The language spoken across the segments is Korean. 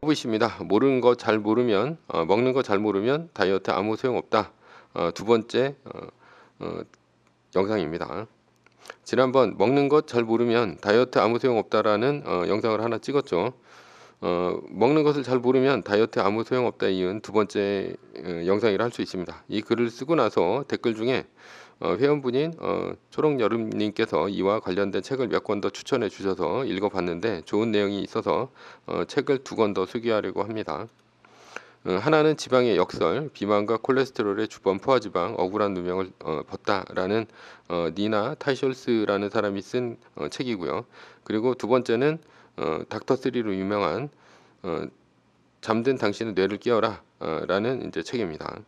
있습니다. 모르는 거 잘 모르면 먹는 거 잘 모르면 다이어트 아무 소용없다. 두 번째 영상입니다. 지난번 먹는 것 잘 모르면 다이어트 아무 소용없다라는 영상을 하나 찍었죠. 먹는 것을 잘 모르면 다이어트 아무 소용없다 이은 두 번째 영상이라 할 수 있습니다. 이 글을 쓰고 나서 댓글 중에 회원분인 초록여름님께서 이와 관련된 책을 몇 권 더 추천해 주셔서 읽어봤는데 좋은 내용이 있어서 책을 두 권 더 소개하려고 합니다. 하나는 지방의 역설, 비만과 콜레스테롤의 주범 포화지방, 억울한 누명을 벗다라는 니나 타이셜스라는 사람이 쓴 책이고요. 그리고 두 번째는 닥터3로 유명한 잠든 당신의 뇌를 깨워라 라는 이제 책입니다.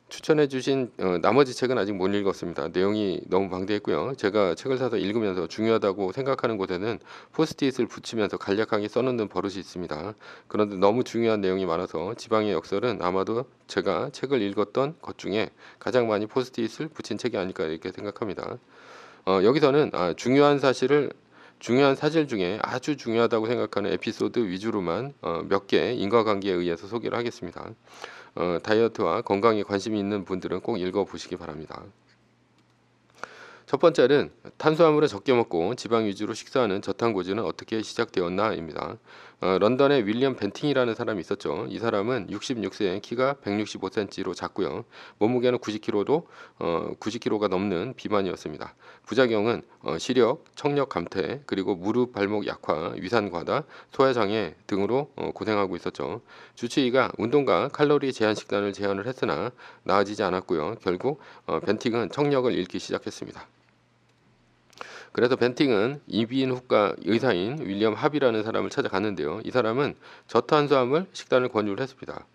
추천해주신 나머지 책은 아직 못 읽었습니다. 내용이 너무 방대했고요. 제가 책을 사서 읽으면서 중요하다고 생각하는 곳에는 포스트잇을 붙이면서 간략하게 써놓는 버릇이 있습니다. 그런데 너무 중요한 내용이 많아서 지방의 역설은 아마도 제가 책을 읽었던 것 중에 가장 많이 포스트잇을 붙인 책이 아닐까 이렇게 생각합니다. 여기서는 중요한 사실 중에 아주 중요하다고 생각하는 에피소드 위주로만 몇 개 인과관계에 의해서 소개를 하겠습니다. 다이어트와 건강에 관심이 있는 분들은 꼭 읽어보시기 바랍니다. 첫 번째는 탄수화물을 적게 먹고 지방 위주로 식사하는 저탄고지는 어떻게 시작되었나입니다. 런던에 윌리엄 벤팅이라는 사람이 있었죠. 이 사람은 66세에 키가 165cm로 작고요. 몸무게는 90kg가 넘는 비만이었습니다. 부작용은 시력, 청력 감퇴, 그리고 무릎, 발목 약화, 위산 과다, 소화장애 등으로 고생하고 있었죠. 주치의가 운동과 칼로리 제한 식단을 제안을 했으나 나아지지 않았고요. 결국 벤팅은 청력을 잃기 시작했습니다. 그래서 벤팅은 이비인후과 의사인 윌리엄 합이라는 사람을 찾아갔는데요. 이 사람은 저탄수화물 식단을 권유를 했습니다.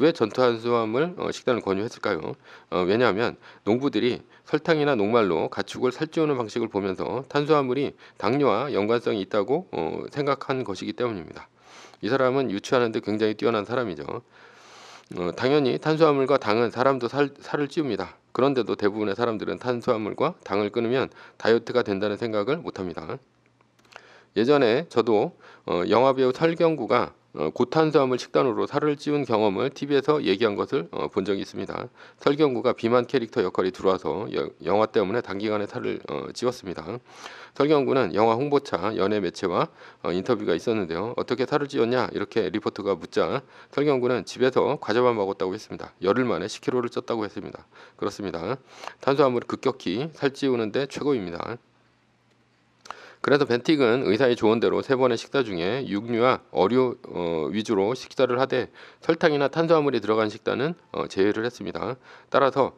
왜 저탄수화물 식단을 권유했을까요? 왜냐하면 농부들이 설탕이나 녹말로 가축을 살찌우는 방식을 보면서 탄수화물이 당뇨와 연관성이 있다고 생각한 것이기 때문입니다. 이 사람은 유추하는 데 굉장히 뛰어난 사람이죠. 당연히 탄수화물과 당은 사람도 살을 찌웁니다. 그런데도 대부분의 사람들은 탄수화물과 당을 끊으면 다이어트가 된다는 생각을 못합니다. 예전에 저도 영화배우 설경구가 고탄수화물 식단으로 살을 찌운 경험을 TV에서 얘기한 것을 본 적이 있습니다. 설경구가 비만 캐릭터 역할이 들어와서 영화 때문에 단기간에 살을 찌웠습니다. 설경구는 영화 홍보차 연예 매체와 인터뷰가 있었는데요. 어떻게 살을 찌웠냐 이렇게 리포터가 묻자 설경구는 집에서 과자만 먹었다고 했습니다. 열흘 만에 10kg를 쪘다고 했습니다. 그렇습니다. 탄수화물이 급격히 살찌우는데 최고입니다. 그래서 벤틱은 의사의 조언대로 3번의 식사 중에 육류와 어류 위주로 식사를 하되 설탕이나 탄수화물이 들어간 식단은 제외를 했습니다. 따라서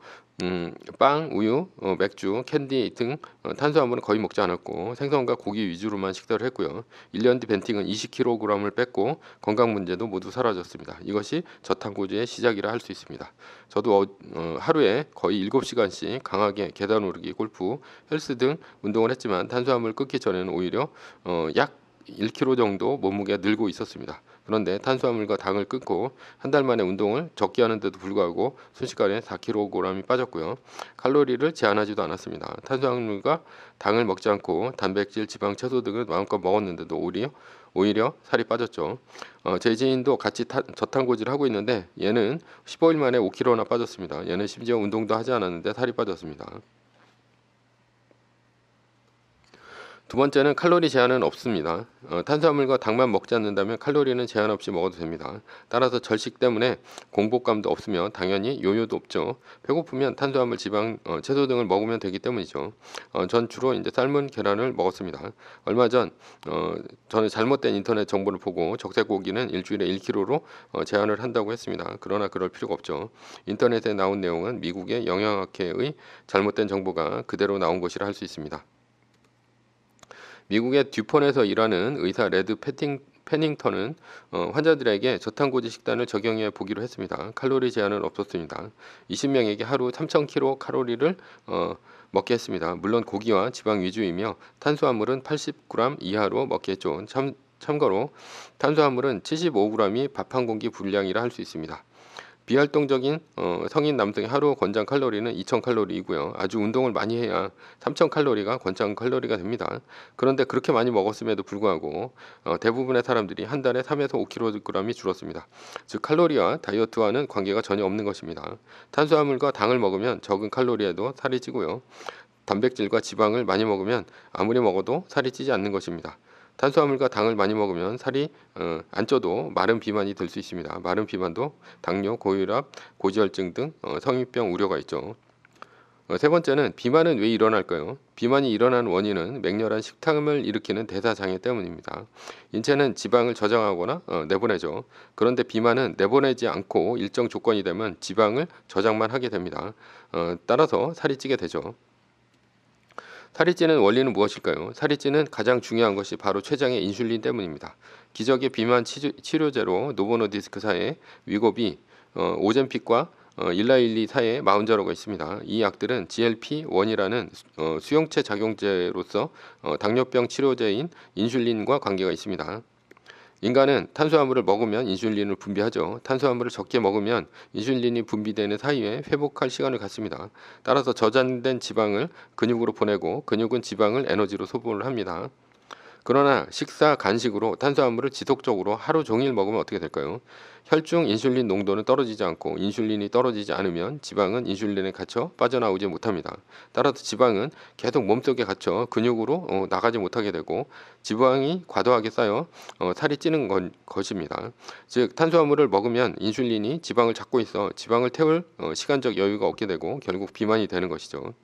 빵, 우유, 맥주, 캔디 등 탄수화물은 거의 먹지 않았고 생선과 고기 위주로만 식사를 했고요. 1년 뒤 벤팅은 20kg을 뺐고 건강 문제도 모두 사라졌습니다. 이것이 저탄고지의 시작이라 할 수 있습니다. 저도 하루에 거의 7시간씩 강하게 계단 오르기, 골프, 헬스 등 운동을 했지만 탄수화물 끊기 전에는 오히려 약 1kg 정도 몸무게가 늘고 있었습니다. 그런데 탄수화물과 당을 끊고 한 달 만에 운동을 적게 하는데도 불구하고 순식간에 4kg이 빠졌고요. 칼로리를 제한하지도 않았습니다. 탄수화물과 당을 먹지 않고 단백질, 지방, 채소 등을 마음껏 먹었는데도 오히려 살이 빠졌죠. 제 지인도 같이 저탄고지를 하고 있는데 얘는 15일 만에 5kg나 빠졌습니다. 얘는 심지어 운동도 하지 않았는데 살이 빠졌습니다. 두 번째는 칼로리 제한은 없습니다. 탄수화물과 당만 먹지 않는다면 칼로리는 제한 없이 먹어도 됩니다. 따라서 절식 때문에 공복감도 없으며 당연히 요요도 없죠. 배고프면 탄수화물, 지방, 채소 등을 먹으면 되기 때문이죠. 전 주로 이제 삶은 계란을 먹었습니다. 얼마 전 저는 잘못된 인터넷 정보를 보고 적색고기는 일주일에 1kg로 제한을 한다고 했습니다. 그러나 그럴 필요가 없죠. 인터넷에 나온 내용은 미국의 영양학회의 잘못된 정보가 그대로 나온 것이라 할 수 있습니다. 미국의 듀폰에서 일하는 의사 레드 페닝턴은 환자들에게 저탄고지 식단을 적용해 보기로 했습니다. 칼로리 제한은 없었습니다. 20명에게 하루 3,000kcal 먹게 했습니다. 물론 고기와 지방 위주이며 탄수화물은 80g 이하로 먹게 했죠. 참고로 탄수화물은 75g이 밥 한 공기 분량이라 할 수 있습니다. 비활동적인 성인 남성의 하루 권장 칼로리는 2000칼로리이고요. 아주 운동을 많이 해야 3000칼로리가 권장 칼로리가 됩니다. 그런데 그렇게 많이 먹었음에도 불구하고 대부분의 사람들이 한 달에 3에서 5kg이 줄었습니다. 즉 칼로리와 다이어트와는 관계가 전혀 없는 것입니다. 탄수화물과 당을 먹으면 적은 칼로리에도 살이 찌고요. 단백질과 지방을 많이 먹으면 아무리 먹어도 살이 찌지 않는 것입니다. 탄수화물과 당을 많이 먹으면 살이 안 쪄도 마른 비만이 들 수 있습니다. 마른 비만도 당뇨, 고혈압, 고지혈증 등 성인병 우려가 있죠. 세 번째는 비만은 왜 일어날까요? 비만이 일어나는 원인은 맹렬한 식탐을 일으키는 대사장애 때문입니다. 인체는 지방을 저장하거나 내보내죠. 그런데 비만은 내보내지 않고 일정 조건이 되면 지방을 저장만 하게 됩니다. 따라서 살이 찌게 되죠. 살이 찌는 원리는 무엇일까요? 살이 찌는 가장 중요한 것이 바로 췌장의 인슐린 때문입니다. 기적의 비만 치료제로 노보노디스크사의 위고비, 오젬픽과 일라일리사의 마운저로가 있습니다. 이 약들은 GLP-1이라는 수용체 작용제로서 당뇨병 치료제인 인슐린과 관계가 있습니다. 인간은 탄수화물을 먹으면 인슐린을 분비하죠. 탄수화물을 적게 먹으면 인슐린이 분비되는 사이에 회복할 시간을 갖습니다. 따라서 저장된 지방을 근육으로 보내고 근육은 지방을 에너지로 소모를 합니다. 그러나 식사, 간식으로 탄수화물을 지속적으로 하루 종일 먹으면 어떻게 될까요? 혈중 인슐린 농도는 떨어지지 않고 인슐린이 떨어지지 않으면 지방은 인슐린에 갇혀 빠져나오지 못합니다. 따라서 지방은 계속 몸속에 갇혀 근육으로 나가지 못하게 되고 지방이 과도하게 쌓여 살이 찌는 것입니다. 즉 탄수화물을 먹으면 인슐린이 지방을 잡고 있어 지방을 태울 시간적 여유가 없게 되고 결국 비만이 되는 것이죠.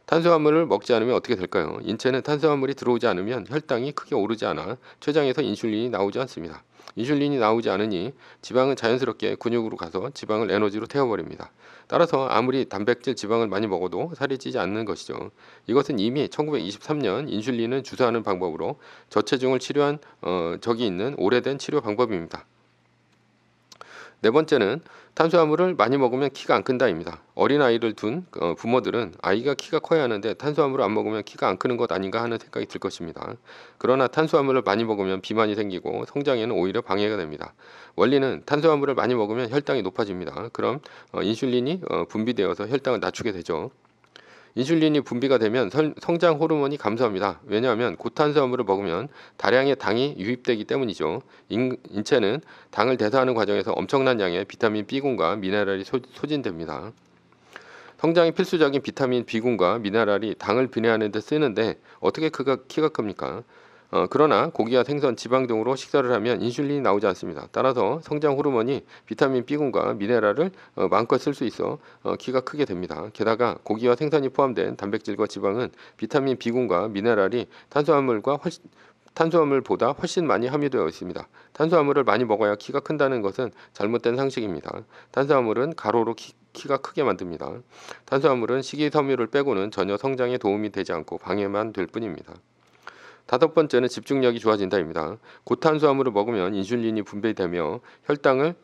탄수화물을 먹지 않으면 어떻게 될까요? 인체는 탄수화물이 들어오지 않으면 혈당이 크게 오르지 않아 췌장에서 인슐린이 나오지 않습니다. 인슐린이 나오지 않으니 지방은 자연스럽게 근육으로 가서 지방을 에너지로 태워버립니다. 따라서 아무리 단백질, 지방을 많이 먹어도 살이 찌지 않는 것이죠. 이것은 이미 1923년 인슐린을 주사하는 방법으로 저체중을 치료한 적이 있는 오래된 치료 방법입니다. 네 번째는 탄수화물을 많이 먹으면 키가 안 큰다입니다. 어린아이를 둔 부모들은 아이가 키가 커야 하는데 탄수화물을 안 먹으면 키가 안 크는 것 아닌가 하는 생각이 들 것입니다. 그러나 탄수화물을 많이 먹으면 비만이 생기고 성장에는 오히려 방해가 됩니다. 원리는 탄수화물을 많이 먹으면 혈당이 높아집니다. 그럼 인슐린이 분비되어서 혈당을 낮추게 되죠. 인슐린이 분비가 되면 성장 호르몬이 감소합니다. 왜냐하면 고탄수화물을 먹으면 다량의 당이 유입되기 때문이죠. 인체는 당을 대사하는 과정에서 엄청난 양의 비타민 B군과 미네랄이 소진됩니다. 성장에 필수적인 비타민 B군과 미네랄이 당을 분해하는 데 쓰는데 어떻게 키가 큽니까? 그러나 고기와 생선, 지방 등으로 식사를 하면 인슐린이 나오지 않습니다. 따라서 성장 호르몬이 비타민 B군과 미네랄을 마음껏 쓸 수 있어 키가 크게 됩니다. 게다가 고기와 생선이 포함된 단백질과 지방은 비타민 B군과 미네랄이 탄수화물보다 훨씬 많이 함유되어 있습니다. 탄수화물을 많이 먹어야 키가 큰다는 것은 잘못된 상식입니다. 탄수화물은 가로로 키가 크게 만듭니다. 탄수화물은 식이섬유를 빼고는 전혀 성장에 도움이 되지 않고 방해만 될 뿐입니다. 다섯 번째는 집중력이 좋아진다입니다. 고탄수화물을 먹으면 인슐린이 분비되며 혈당을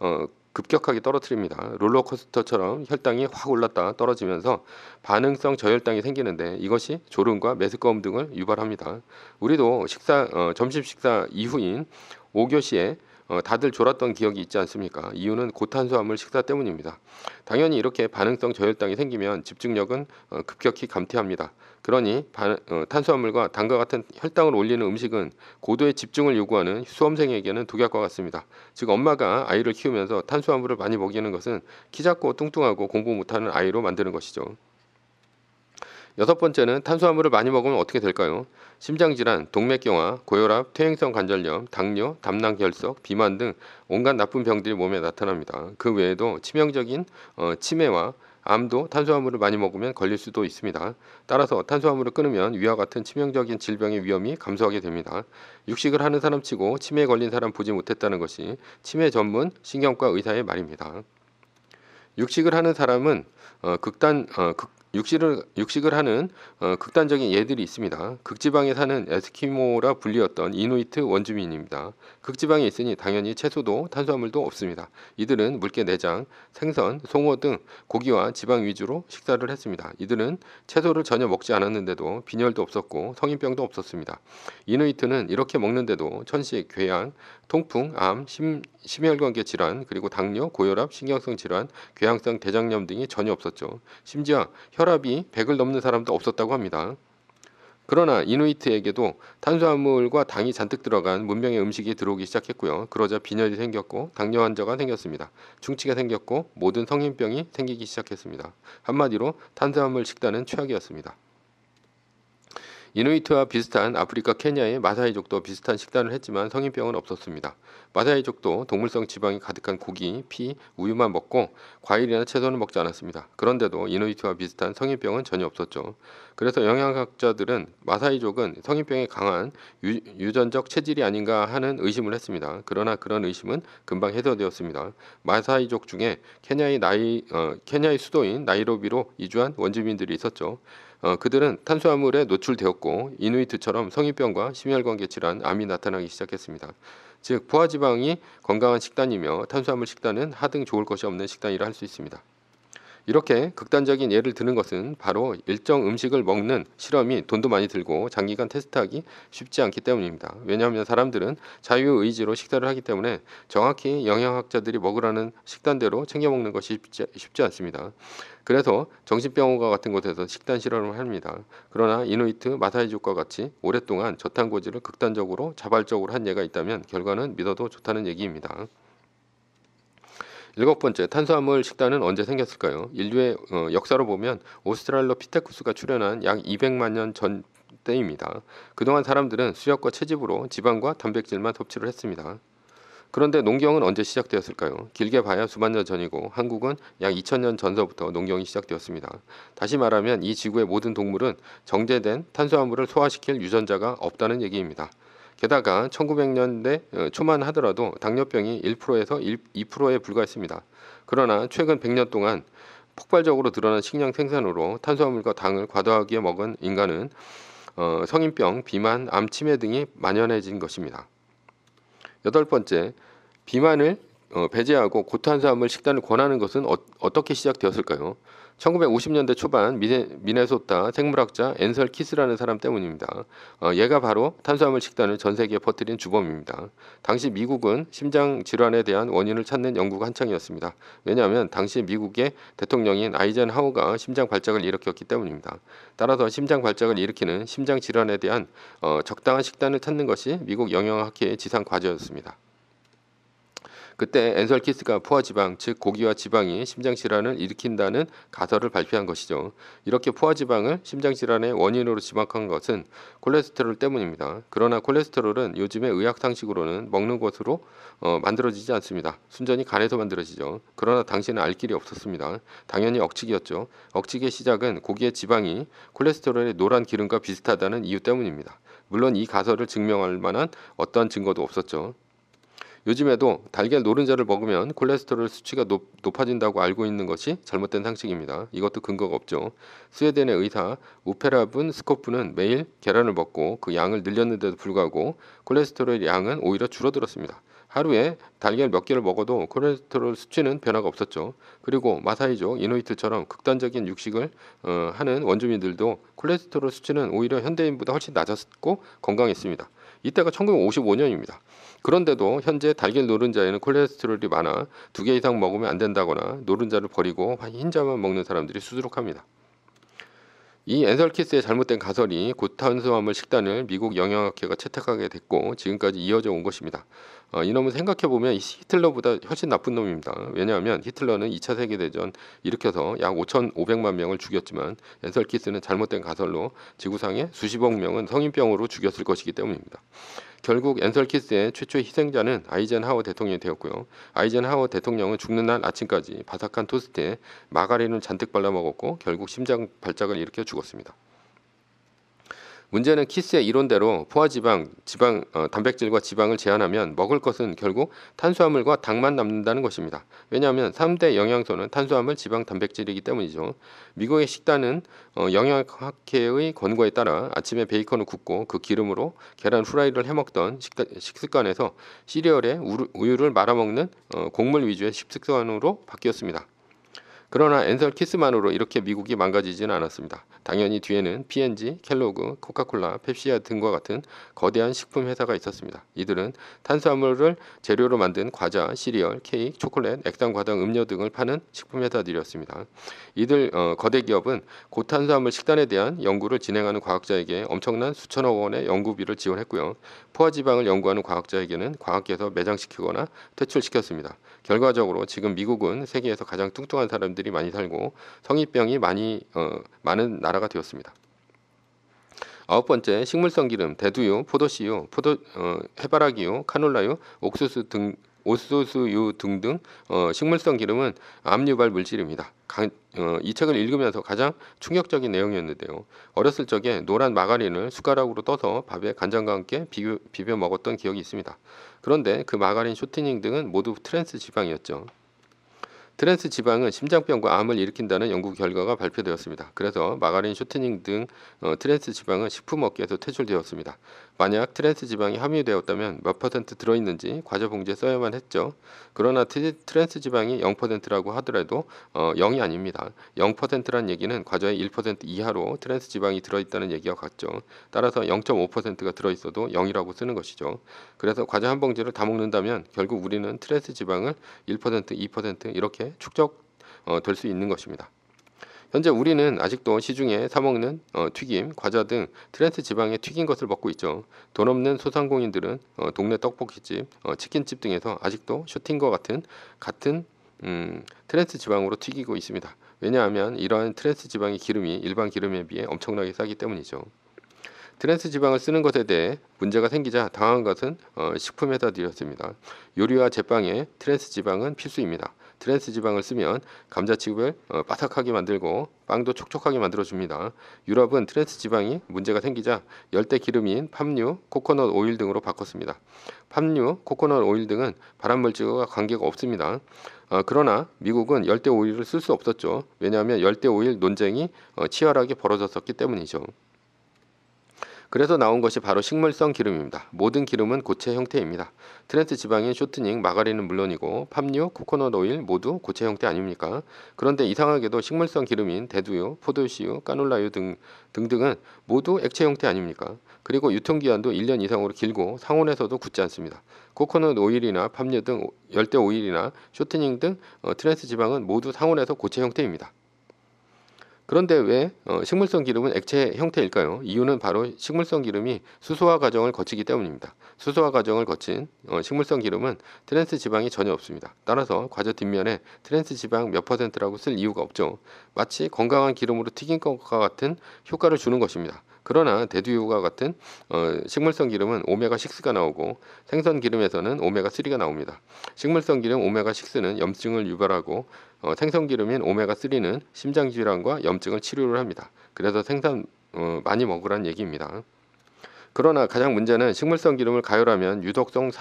급격하게 떨어뜨립니다. 롤러코스터처럼 혈당이 확 올랐다 떨어지면서 반응성 저혈당이 생기는데 이것이 졸음과 메스꺼움 등을 유발합니다. 우리도 점심 식사 이후인 5교시에 다들 졸았던 기억이 있지 않습니까? 이유는 고탄수화물 식사 때문입니다. 당연히 이렇게 반응성 저혈당이 생기면 집중력은 급격히 감퇴합니다. 그러니 탄수화물과 당과 같은 혈당을 올리는 음식은 고도의 집중을 요구하는 수험생에게는 독약과 같습니다. 즉 엄마가 아이를 키우면서 탄수화물을 많이 먹이는 것은 키 작고 뚱뚱하고 공부 못하는 아이로 만드는 것이죠. 여섯 번째는 탄수화물을 많이 먹으면 어떻게 될까요? 심장질환, 동맥경화, 고혈압, 퇴행성 관절염, 당뇨, 담낭결석, 비만 등 온갖 나쁜 병들이 몸에 나타납니다. 그 외에도 치명적인 치매와 암도 탄수화물을 많이 먹으면 걸릴 수도 있습니다. 따라서 탄수화물을 끊으면 위와 같은 치명적인 질병의 위험이 감소하게 됩니다. 육식을 하는 사람치고 치매에 걸린 사람 보지 못했다는 것이 치매 전문 신경과 의사의 말입니다. 육식을 하는 사람은 육식을 하는 극단적인 예들이 있습니다. 극지방에 사는 에스키모라 불리었던 이누이트 원주민입니다. 극지방에 있으니 당연히 채소도 탄수화물도 없습니다. 이들은 물개 내장, 생선, 송어 등 고기와 지방 위주로 식사를 했습니다. 이들은 채소를 전혀 먹지 않았는데도 빈혈도 없었고 성인병도 없었습니다. 이누이트는 이렇게 먹는데도 천식, 궤양, 통풍, 암, 심혈관계 질환, 그리고 당뇨, 고혈압, 신경성 질환, 궤양성 대장염 등이 전혀 없었죠. 심지어 혈압이 100을 넘는 사람도 없었다고 합니다. 그러나 이누이트에게도 탄수화물과 당이 잔뜩 들어간 문명의 음식이 들어오기 시작했고요. 그러자 빈혈이 생겼고 당뇨 환자가 생겼습니다. 중치가 생겼고 모든 성인병이 생기기 시작했습니다. 한마디로 탄수화물 식단은 최악이었습니다. 이누이트와 비슷한 아프리카 케냐의 마사이족도 비슷한 식단을 했지만 성인병은 없었습니다. 마사이족도 동물성 지방이 가득한 고기, 피, 우유만 먹고 과일이나 채소는 먹지 않았습니다. 그런데도 이누이트와 비슷한 성인병은 전혀 없었죠. 그래서 영양학자들은 마사이족은 성인병에 강한 유전적 체질이 아닌가 하는 의심을 했습니다. 그러나 그런 의심은 금방 해소되었습니다. 마사이족 중에 케냐의 수도인 나이로비로 이주한 원주민들이 있었죠. 그들은 탄수화물에 노출되었고 이누이트처럼 성인병과 심혈관계 질환, 암이 나타나기 시작했습니다. 즉 포화지방이 건강한 식단이며 탄수화물 식단은 하등 좋을 것이 없는 식단이라 할 수 있습니다. 이렇게 극단적인 예를 드는 것은 바로 일정 음식을 먹는 실험이 돈도 많이 들고 장기간 테스트하기 쉽지 않기 때문입니다. 왜냐하면 사람들은 자유의지로 식사를 하기 때문에 정확히 영양학자들이 먹으라는 식단대로 챙겨 먹는 것이 쉽지 않습니다. 그래서 정신병원과 같은 곳에서 식단 실험을 합니다. 그러나 이누이트, 마사이족과 같이 오랫동안 저탄고지를 극단적으로 자발적으로 한 예가 있다면 결과는 믿어도 좋다는 얘기입니다. 7번째, 탄수화물 식단은 언제 생겼을까요? 인류의 역사로 보면 오스트랄로피테쿠스가 출현한 약 200만 년 전 때입니다. 그동안 사람들은 수렵과 채집으로 지방과 단백질만 섭취를 했습니다. 그런데 농경은 언제 시작되었을까요? 길게 봐야 수만 년 전이고 한국은 약 2000년 전서부터 농경이 시작되었습니다. 다시 말하면 이 지구의 모든 동물은 정제된 탄수화물을 소화시킬 유전자가 없다는 얘기입니다. 게다가 1900년대 초만 하더라도 당뇨병이 1%에서 2%에 불과했습니다. 그러나 최근 100년 동안 폭발적으로 늘어난 식량 생산으로 탄수화물과 당을 과도하게 먹은 인간은 성인병, 비만, 암, 치매 등이 만연해진 것입니다. 8번째, 비만을 배제하고 고탄수화물 식단을 권하는 것은 어떻게 시작되었을까요? 1950년대 초반 미네소타 생물학자 앤설 키스라는 사람 때문입니다. 얘가 바로 탄수화물 식단을 전 세계에 퍼뜨린 주범입니다. 당시 미국은 심장 질환에 대한 원인을 찾는 연구가 한창이었습니다. 왜냐하면 당시 미국의 대통령인 아이젠하워가 심장 발작을 일으켰기 때문입니다. 따라서 심장 발작을 일으키는 심장 질환에 대한 적당한 식단을 찾는 것이 미국 영양학회의 지상 과제였습니다. 그때 앤설 키스가 포화지방, 즉 고기와 지방이 심장질환을 일으킨다는 가설을 발표한 것이죠. 이렇게 포화지방을 심장질환의 원인으로 지목한 것은 콜레스테롤 때문입니다. 그러나 콜레스테롤은 요즘의 의학 상식으로는 먹는 것으로 만들어지지 않습니다. 순전히 간에서 만들어지죠. 그러나 당시에는 알 길이 없었습니다. 당연히 억측이었죠. 억측의 시작은 고기의 지방이 콜레스테롤의 노란 기름과 비슷하다는 이유 때문입니다. 물론 이 가설을 증명할 만한 어떠한 증거도 없었죠. 요즘에도 달걀 노른자를 먹으면 콜레스테롤 수치가 높아진다고 알고 있는 것이 잘못된 상식입니다. 이것도 근거가 없죠. 스웨덴의 의사 우페라분 스코프는 매일 계란을 먹고 그 양을 늘렸는데도 불구하고 콜레스테롤 양은 오히려 줄어들었습니다. 하루에 달걀 몇 개를 먹어도 콜레스테롤 수치는 변화가 없었죠. 그리고 마사이족, 이누이트처럼 극단적인 육식을 하는 원주민들도 콜레스테롤 수치는 오히려 현대인보다 훨씬 낮았고 건강했습니다. 이때가 1955년입니다. 그런데도 현재 달걀 노른자에는 콜레스테롤이 많아 2개 이상 먹으면 안 된다거나 노른자를 버리고 흰자만 먹는 사람들이 수두룩합니다. 이 앤설 키스의 잘못된 가설이 고탄수화물 식단을 미국 영양학회가 채택하게 됐고 지금까지 이어져 온 것입니다. 이놈은 생각해보면 히틀러보다 훨씬 나쁜 놈입니다. 왜냐하면 히틀러는 2차 세계대전 일으켜서 약 5,500만 명을 죽였지만 앤설 키스는 잘못된 가설로 지구상의 수십억 명은 성인병으로 죽였을 것이기 때문입니다. 결국 앤설 키스의 최초의 희생자는 아이젠하워 대통령이 되었고요. 아이젠하워 대통령은 죽는 날 아침까지 바삭한 토스트에 마가린을 잔뜩 발라 먹었고 결국 심장 발작을 일으켜 죽었습니다. 문제는 키스의 이론대로 포화지방, 단백질과 지방을 제한하면 먹을 것은 결국 탄수화물과 당만 남는다는 것입니다. 왜냐하면 3대 영양소는 탄수화물, 지방, 단백질이기 때문이죠. 미국의 식단은 영양학회의 권고에 따라 아침에 베이컨을 굽고 그 기름으로 계란 후라이를 해먹던 식습관에서 시리얼에 우유를 말아먹는 곡물 위주의 식습관으로 바뀌었습니다. 그러나 앤서 키스만으로 이렇게 미국이 망가지지는 않았습니다. 당연히 뒤에는 P&G, 켈로그, 코카콜라, 펩시아 등과 같은 거대한 식품 회사가 있었습니다. 이들은 탄수화물을 재료로 만든 과자, 시리얼, 케이크, 초콜릿, 액상과당, 음료 등을 파는 식품 회사들이었습니다. 이들 거대 기업은 고탄수화물 식단에 대한 연구를 진행하는 과학자에게 엄청난 수천억 원의 연구비를 지원했고요. 포화지방을 연구하는 과학자에게는 과학계에서 매장시키거나 퇴출시켰습니다. 결과적으로 지금 미국은 세계에서 가장 뚱뚱한 사람들이 많이 살고 성인병이 많은 나라가 되었습니다. 9번째, 식물성 기름, 대두유, 포도씨유, 해바라기유, 카놀라유, 옥수수유 등등 식물성 기름은 암 유발 물질입니다. 이 책을 읽으면서 가장 충격적인 내용이었는데요. 어렸을 적에 노란 마가린을 숟가락으로 떠서 밥에 간장과 함께 비벼 먹었던 기억이 있습니다. 그런데 그 마가린 쇼트닝 등은 모두 트랜스 지방이었죠. 트랜스 지방은 심장병과 암을 일으킨다는 연구 결과가 발표되었습니다. 그래서 마가린, 쇼트닝 등 트랜스 지방은 식품업계에서 퇴출되었습니다. 만약 트랜스 지방이 함유되었다면 몇 퍼센트 들어있는지 과자 봉지에 써야만 했죠. 그러나 트랜스 지방이 0%라고 하더라도 0이 아닙니다. 0%란 얘기는 과자의 1% 이하로 트랜스 지방이 들어있다는 얘기와 같죠. 따라서 0.5%가 들어있어도 0이라고 쓰는 것이죠. 그래서 과자 한 봉지를 다 먹는다면 결국 우리는 트랜스 지방을 1%, 2% 이렇게 축적될 수 있는 것입니다. 현재 우리는 아직도 시중에 사먹는 튀김, 과자 등 트랜스 지방에 튀긴 것을 먹고 있죠. 돈 없는 소상공인들은 동네 떡볶이집, 치킨집 등에서 아직도 쇼팅과 같은 트랜스 지방으로 튀기고 있습니다. 왜냐하면 이러한 트랜스 지방의 기름이 일반 기름에 비해 엄청나게 싸기 때문이죠. 트랜스 지방을 쓰는 것에 대해 문제가 생기자 당한 것은 식품 회사들이었습니다. 요리와 제빵에 트랜스 지방은 필수입니다. 트랜스 지방을 쓰면 감자칩을 바삭하게 만들고 빵도 촉촉하게 만들어줍니다. 유럽은 트랜스 지방이 문제가 생기자 열대 기름인 팜유, 코코넛 오일 등으로 바꿨습니다. 팜유, 코코넛 오일 등은 발암물질과 관계가 없습니다. 그러나 미국은 열대 오일을 쓸 수 없었죠. 왜냐하면 열대 오일 논쟁이 치열하게 벌어졌었기 때문이죠. 그래서 나온 것이 바로 식물성 기름입니다. 모든 기름은 고체 형태입니다. 트랜스 지방인 쇼트닝, 마가린은 물론이고 팜유, 코코넛 오일 모두 고체 형태 아닙니까? 그런데 이상하게도 식물성 기름인 대두유, 포도씨유, 까놀라유 등등은 모두 액체 형태 아닙니까? 그리고 유통기한도 1년 이상으로 길고 상온에서도 굳지 않습니다. 코코넛 오일이나 팜유 등 열대 오일이나 쇼트닝 등 트랜스 지방은 모두 상온에서 고체 형태입니다. 그런데 왜 식물성 기름은 액체 형태일까요? 이유는 바로 식물성 기름이 수소화 과정을 거치기 때문입니다. 수소화 과정을 거친 식물성 기름은 트랜스 지방이 전혀 없습니다. 따라서 과자 뒷면에 트랜스 지방 몇 %라고 쓸 이유가 없죠. 마치 건강한 기름으로 튀긴 것과 같은 효과를 주는 것입니다. 그러나 대두유와 같은 식물성 기름은 오메가6가 나오고 생선 기름에서는 오메가3가 나옵니다. 식물성 기름 오메가6는 염증을 유발하고 생선 기름인 오메가3는 심장 질환과 염증을 치료를 합니다. 그래서 생선 많이 먹으란 얘기입니다. 그러나 가장 문제는 식물성 기름을 가열하면 유독성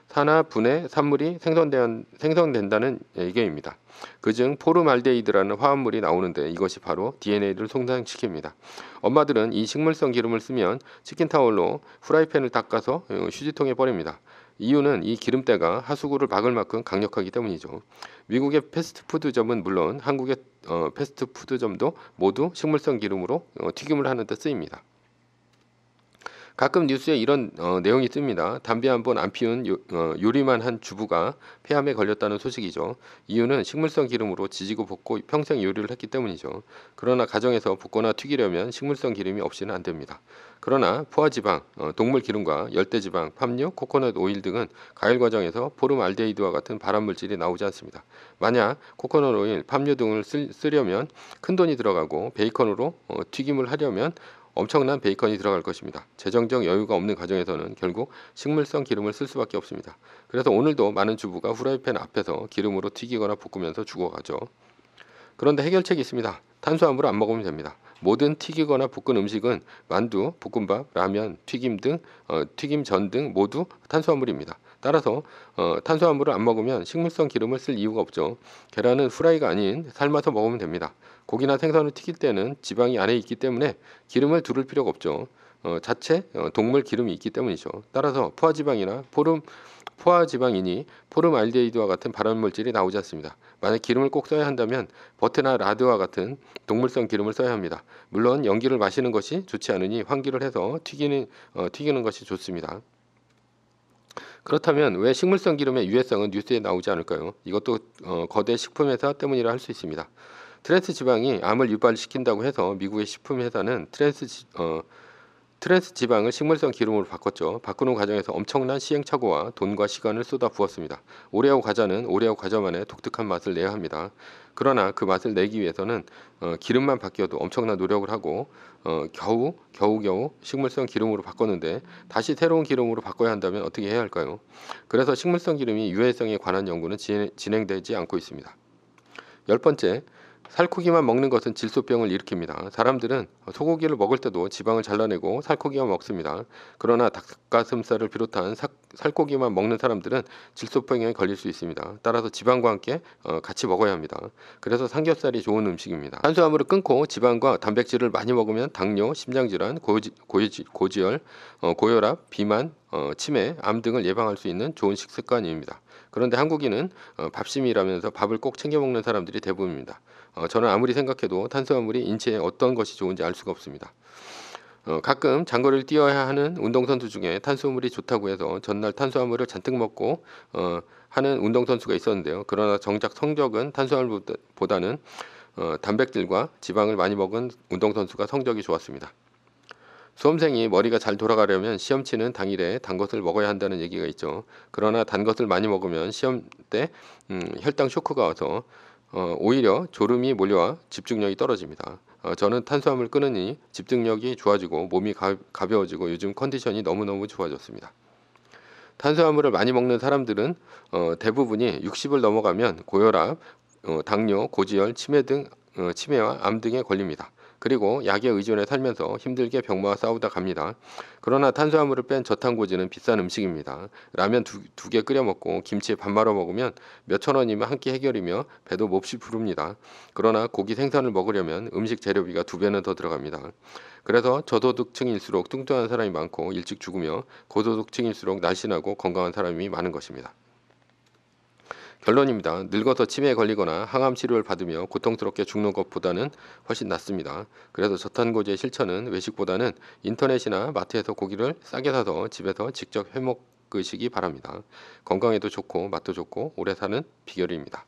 산화분해 산물이 생성된다는 얘기입니다. 그중 포름알데히드라는 화합물이 나오는데 이것이 바로 DNA를 손상시킵니다. 엄마들은 이 식물성 기름을 쓰면 치킨타올로 후라이팬을 닦아서 휴지통에 버립니다. 이유는 이 기름때가 하수구를 막을 만큼 강력하기 때문이죠. 미국의 패스트푸드점은 물론 한국의 패스트푸드점도 모두 식물성 기름으로 튀김을 하는 데 쓰입니다. 가끔 뉴스에 이런 내용이 뜹니다. 담배 한 번 안 피운 요리만 한 주부가 폐암에 걸렸다는 소식이죠. 이유는 식물성 기름으로 지지고 볶고 평생 요리를 했기 때문이죠. 그러나 가정에서 볶거나 튀기려면 식물성 기름이 없이는 안 됩니다. 그러나 포화지방, 동물 기름과 열대지방, 팜유, 코코넛 오일 등은 가열 과정에서 포름알데히드와 같은 발암물질이 나오지 않습니다. 만약 코코넛 오일, 팜유 등을 쓰려면 큰돈이 들어가고 베이컨으로 튀김을 하려면 엄청난 베이컨이 들어갈 것입니다. 재정적 여유가 없는 가정에서는 결국 식물성 기름을 쓸 수밖에 없습니다. 그래서 오늘도 많은 주부가 후라이팬 앞에서 기름으로 튀기거나 볶으면서 죽어가죠. 그런데 해결책이 있습니다. 탄수화물을 안 먹으면 됩니다. 모든 튀기거나 볶은 음식은 만두, 볶음밥, 라면, 튀김 등 튀김 전 등 모두 탄수화물입니다. 따라서 탄수화물을 안 먹으면 식물성 기름을 쓸 이유가 없죠. 계란은 후라이가 아닌 삶아서 먹으면 됩니다. 고기나 생선을 튀길 때는 지방이 안에 있기 때문에 기름을 두를 필요가 없죠. 자체 동물 기름이 있기 때문이죠. 따라서 포화지방이니 포름알데히드와 같은 발암물질이 나오지 않습니다. 만약 기름을 꼭 써야 한다면 버터나 라드와 같은 동물성 기름을 써야 합니다. 물론 연기를 마시는 것이 좋지 않으니 환기를 해서 튀기는 것이 좋습니다. 그렇다면 왜 식물성 기름의 유해성은 뉴스에 나오지 않을까요? 이것도 거대 식품회사 때문이라 할 수 있습니다. 트랜스 지방이 암을 유발시킨다고 해서 미국의 식품회사는 트랜스 지방을 식물성 기름으로 바꿨죠. 바꾸는 과정에서 엄청난 시행착오와 돈과 시간을 쏟아 부었습니다. 오레오 과자는 오레오 과자만의 독특한 맛을 내야 합니다. 그러나 그 맛을 내기 위해서는 기름만 바뀌어도 엄청난 노력을 하고 겨우 식물성 기름으로 바꿨는데 다시 새로운 기름으로 바꿔야 한다면 어떻게 해야 할까요? 그래서 식물성 기름이 유해성에 관한 연구는 진행되지 않고 있습니다. 10번째, 살코기만 먹는 것은 질소병을 일으킵니다. 사람들은 소고기를 먹을 때도 지방을 잘라내고 살코기만 먹습니다. 그러나 닭가슴살을 비롯한 살코기만 먹는 사람들은 질소병에 걸릴 수 있습니다. 따라서 지방과 함께 같이 먹어야 합니다. 그래서 삼겹살이 좋은 음식입니다. 탄수화물을 끊고 지방과 단백질을 많이 먹으면 당뇨, 심장질환, 고지혈, 고혈압, 비만, 치매, 암 등을 예방할 수 있는 좋은 식습관입니다. 그런데 한국인은 밥심이라면서 밥을 꼭 챙겨 먹는 사람들이 대부분입니다. 저는 아무리 생각해도 탄수화물이 인체에 어떤 것이 좋은지 알 수가 없습니다. 가끔 장거리를 뛰어야 하는 운동선수 중에 탄수화물이 좋다고 해서 전날 탄수화물을 잔뜩 먹고 하는 운동선수가 있었는데요. 그러나 정작 성적은 탄수화물보다는 단백질과 지방을 많이 먹은 운동선수가 성적이 좋았습니다. 수험생이 머리가 잘 돌아가려면 시험 치는 당일에 단 것을 먹어야 한다는 얘기가 있죠. 그러나 단 것을 많이 먹으면 시험 때 혈당 쇼크가 와서 오히려 졸음이 몰려와 집중력이 떨어집니다. 저는 탄수화물 끊으니 집중력이 좋아지고 몸이 가벼워지고 요즘 컨디션이 너무너무 좋아졌습니다. 탄수화물을 많이 먹는 사람들은 대부분이 60을 넘어가면 고혈압, 당뇨, 고지혈, 치매와 암 등에 걸립니다. 그리고 약에 의존해 살면서 힘들게 병마와 싸우다 갑니다. 그러나 탄수화물을 뺀 저탄고지는 비싼 음식입니다. 라면 두 개 끓여 먹고 김치에 밥 말아 먹으면 몇천 원이면 한 끼 해결이며 배도 몹시 부릅니다. 그러나 고기 생선을 먹으려면 음식 재료비가 2배는 더 들어갑니다. 그래서 저소득층일수록 뚱뚱한 사람이 많고 일찍 죽으며 고소득층일수록 날씬하고 건강한 사람이 많은 것입니다. 결론입니다. 늙어서 치매에 걸리거나 항암 치료를 받으며 고통스럽게 죽는 것보다는 훨씬 낫습니다. 그래서 저탄고지의 실천은 외식보다는 인터넷이나 마트에서 고기를 싸게 사서 집에서 직접 해먹으시기 바랍니다. 건강에도 좋고 맛도 좋고 오래 사는 비결입니다.